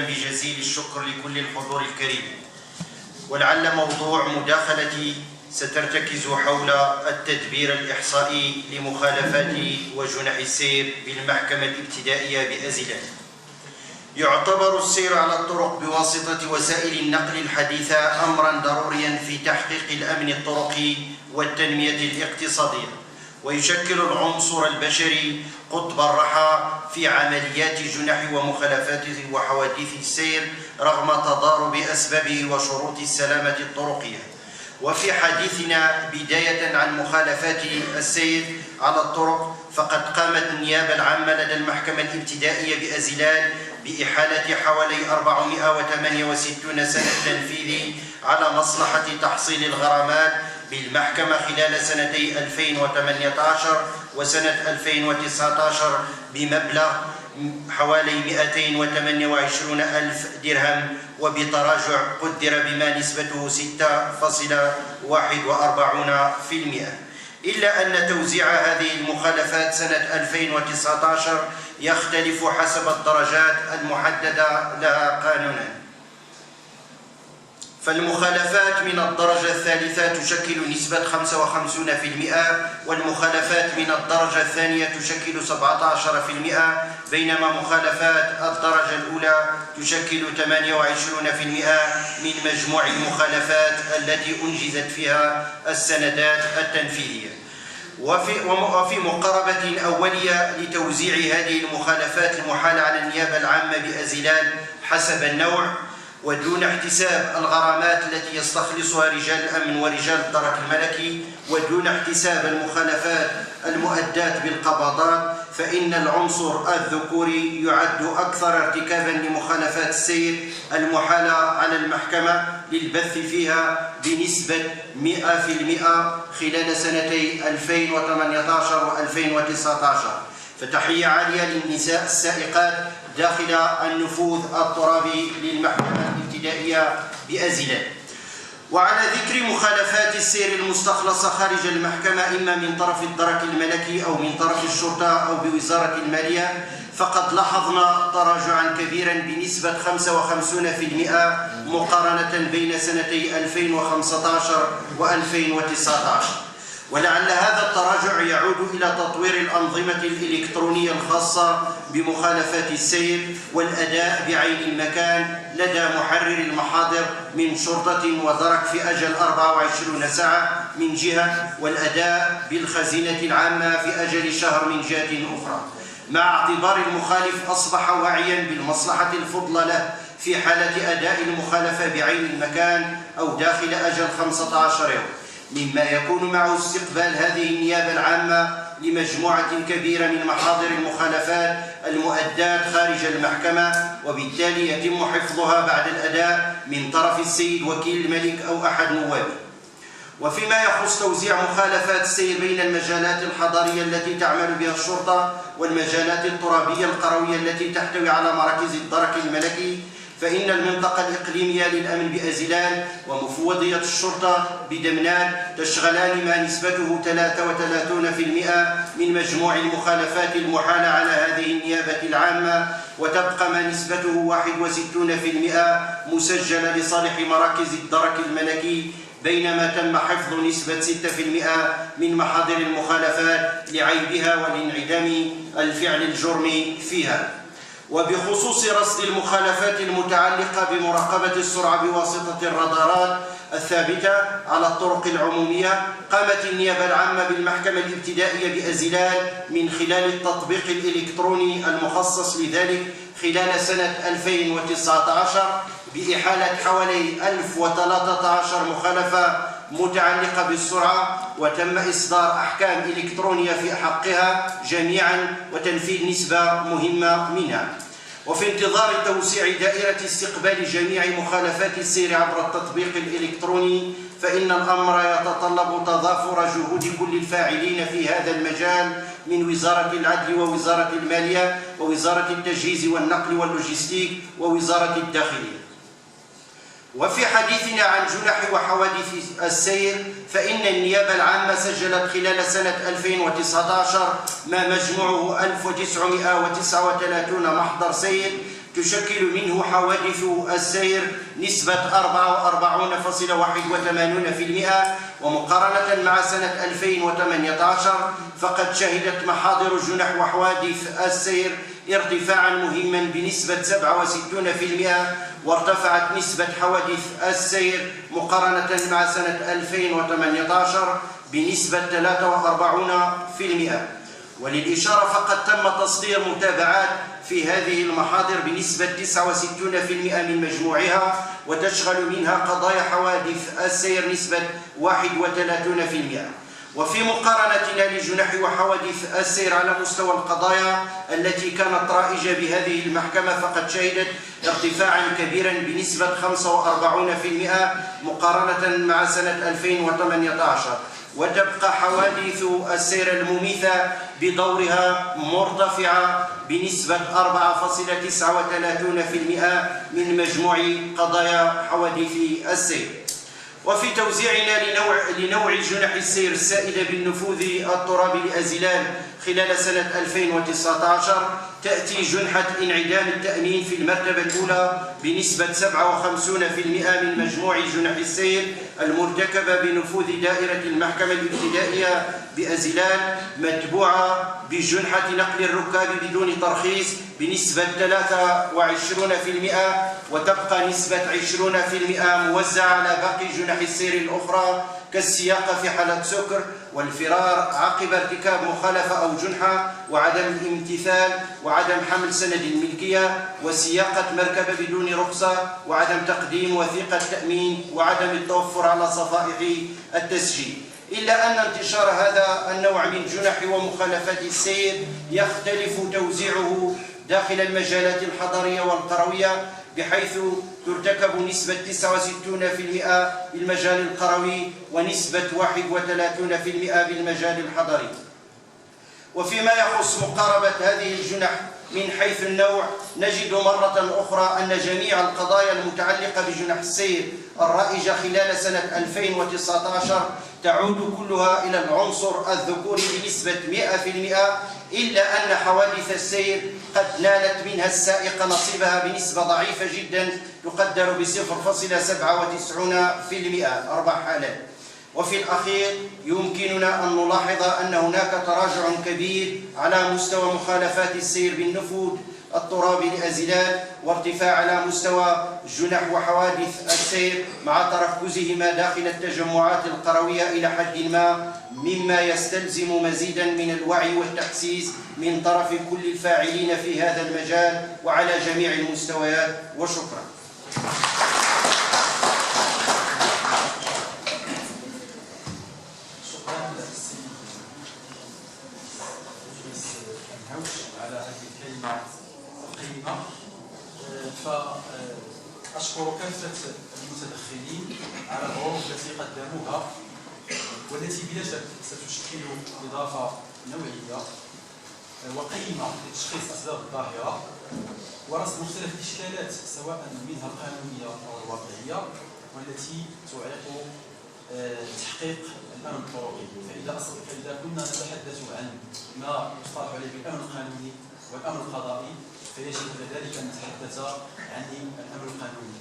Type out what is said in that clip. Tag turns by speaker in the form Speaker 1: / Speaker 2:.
Speaker 1: بجزيل الشكر لكل الحضور الكريم، ولعل موضوع مداخلتي سترتكز حول التدبير الإحصائي لمخالفات وجنح السير بالمحكمة الابتدائية بأزلة. يعتبر السير على الطرق بواسطة وسائل النقل الحديثة أمرا ضروريا في تحقيق الأمن الطرقي والتنمية الاقتصادية، ويشكل العنصر البشري قطب الرحى في عمليات جنح ومخالفات وحوادث السير رغم تضارب أسبابه وشروط السلامة الطرقية. وفي حديثنا بداية عن مخالفات السير على الطرق، فقد قامت النيابة العامة لدى المحكمة الابتدائية بأزلال بإحالة حوالي 468 سنة تنفيذ على مصلحة تحصيل الغرامات بالمحكمة خلال سنتي 2018 وسنة 2019 بمبلغ حوالي 228 ألف درهم، وبتراجع قدر بما نسبته 6.41%. إلا أن توزيع هذه المخالفات سنة 2019 يختلف حسب الدرجات المحددة لها قانوناً. فالمخالفات من الدرجة الثالثة تشكل نسبة 55%، والمخالفات من الدرجة الثانية تشكل 17%، بينما مخالفات الدرجة الأولى تشكل 28% من مجموع المخالفات التي أنجزت فيها السندات التنفيذية. وفي مقاربة أولية لتوزيع هذه المخالفات المحالة على النيابة العامة بأزلال حسب النوع، ودون احتساب الغرامات التي يستخلصها رجال الأمن ورجال الدرك الملكي، ودون احتساب المخالفات المؤداة بالقبضات، فإن العنصر الذكوري يعد أكثر ارتكابا لمخالفات السير المحالة على المحكمة للبث فيها بنسبة 100% خلال سنتي 2018 و 2019. فتحية عالية للنساء السائقات داخل النفوذ الترابي للمحكمة الابتدائية بأزلة. وعلى ذكر مخالفات السير المستخلصة خارج المحكمة إما من طرف الدرك الملكي أو من طرف الشرطة أو بوزارة المالية، فقد لاحظنا تراجعا كبيرا بنسبة 55% مقارنة بين سنتي 2015 و 2019. ولعل هذا التراجع يعود إلى تطوير الأنظمة الإلكترونية الخاصة بمخالفات السير والأداء بعين المكان لدى محرر المحاضر من شرطة ودرك في أجل 24 ساعة من جهة، والأداء بالخزينة العامة في أجل شهر من جهة أخرى، مع اعتبار المخالف أصبح واعيا بالمصلحة الفضلى له في حالة أداء المخالفة بعين المكان أو داخل أجل 15 يوم، مما يكون معه استقبال هذه النيابة العامة لمجموعة كبيرة من محاضر المخالفات المؤداة خارج المحكمة، وبالتالي يتم حفظها بعد الأداء من طرف السيد وكيل الملك أو أحد نوابه. وفيما يخص توزيع مخالفات السير بين المجالات الحضرية التي تعمل بها الشرطة والمجالات الترابية القروية التي تحتوي على مراكز الدرك الملكي، فإن المنطقة الإقليمية للأمن بأزلال ومفوضية الشرطة بدمنان تشغلان ما نسبته 33% من مجموع المخالفات المحالة على هذه النيابة العامة، وتبقى ما نسبته 61% مسجلة لصالح مراكز الدرك الملكي، بينما تم حفظ نسبة 6% من محاضر المخالفات لعيبها ولانعدام الفعل الجرمي فيها. وبخصوص رصد المخالفات المتعلقة بمراقبة السرعة بواسطة الرادارات الثابتة على الطرق العمومية، قامت النيابة العامة بالمحكمة الابتدائية بأزلال من خلال التطبيق الإلكتروني المخصص لذلك خلال سنة 2019 بإحالة حوالي 1013 مخالفة متعلقة بالسرعة، وتم إصدار أحكام إلكترونية في حقها جميعا وتنفيذ نسبة مهمة منها. وفي انتظار توسيع دائرة استقبال جميع مخالفات السير عبر التطبيق الإلكتروني، فإن الأمر يتطلب تضافر جهود كل الفاعلين في هذا المجال من وزارة العدل ووزارة المالية ووزارة التجهيز والنقل واللوجستيك ووزارة الداخلية. وفي حديثنا عن جنح وحوادث السير، فإن النيابة العامة سجلت خلال سنة 2019 ما مجموعه 1939 محضر سير تشكل منه حوادث السير نسبة 44.81%، ومقارنة مع سنة 2018 فقد شهدت محاضر جنح وحوادث السير ارتفاعا مهما بنسبة 67%، وارتفعت نسبة حوادث السير مقارنة مع سنة 2018 بنسبة 43%. وللإشارة فقد تم تصدير متابعات في هذه المحاضر بنسبة 69% من مجموعها، وتشغل منها قضايا حوادث السير نسبة 31%. وفي مقارنتنا لجنح وحوادث السير على مستوى القضايا التي كانت رائجة بهذه المحكمة فقد شهدت ارتفاعا كبيرا بنسبة 45% مقارنة مع سنة 2018، وتبقى حوادث السير المميتة بدورها مرتفعة بنسبة 4.39% من مجموع قضايا حوادث السير. وفي توزيعنا لنوع جنح السير السائدة بالنفوذ الترابي لأزلال خلال سنة 2019 تأتي جنحة انعدام التأمين في المرتبة الأولى بنسبة 57% من مجموع جنح السير المرتكبة بنفوذ دائرة المحكمة الابتدائية بأزلال، متبوعة بجنحة نقل الركاب بدون ترخيص بنسبة 23%، وتبقى نسبة 20% موزعة على باقي جنح السير الأخرى كالسياقة في حالة سكر، والفرار عقب ارتكاب مخالفة أو جنحة، وعدم الامتثال، وعدم حمل سند الملكية، وسياقة مركبة بدون رخصة، وعدم تقديم وثيقة تأمين، وعدم التوفر على صفائح التسجيل. إلا أن انتشار هذا النوع من جنح ومخالفات السير يختلف توزيعه داخل المجالات الحضرية والقروية، بحيث ترتكب نسبة 69% بالمجال القروي ونسبة 31% بالمجال الحضري. وفيما يخص مقاربة هذه الجنح من حيث النوع، نجد مرة أخرى أن جميع القضايا المتعلقة بجنح السير الرائجة خلال سنة 2019 تعود كلها إلى العنصر الذكوري بنسبة 100%، إلا أن حوادث السير قد نالت منها السائقة نصيبها بنسبة ضعيفة جدا تقدر ب0.97% 4 حالات. وفي الأخير يمكننا أن نلاحظ أن هناك تراجع كبير على مستوى مخالفات السير بالنفوذ الترابي لأزلال، وارتفاع على مستوى جنح وحوادث السير مع تركزهما داخل التجمعات القروية إلى حد ما، مما يستلزم مزيدا من الوعي والتحسيس من طرف كل الفاعلين في هذا المجال وعلى جميع المستويات. وشكرا.
Speaker 2: على هذه الكلمة القيمة، فأشكر كافة المتدخلين على العروض التي قدموها، والتي بلا شك ستشكل إضافة نوعية وقيمة لتشخيص أسباب الظاهرة ورصد مختلف الإشكالات سواء منها القانونية أو الواقعية، والتي تعيق تحقيق الأمن الطرقي. فإذا كنا نتحدث عن ما يصطلح عليه بالأمن القانوني والأمن القضائي، فيجب كذلك أن نتحدث عن الأمن القانوني.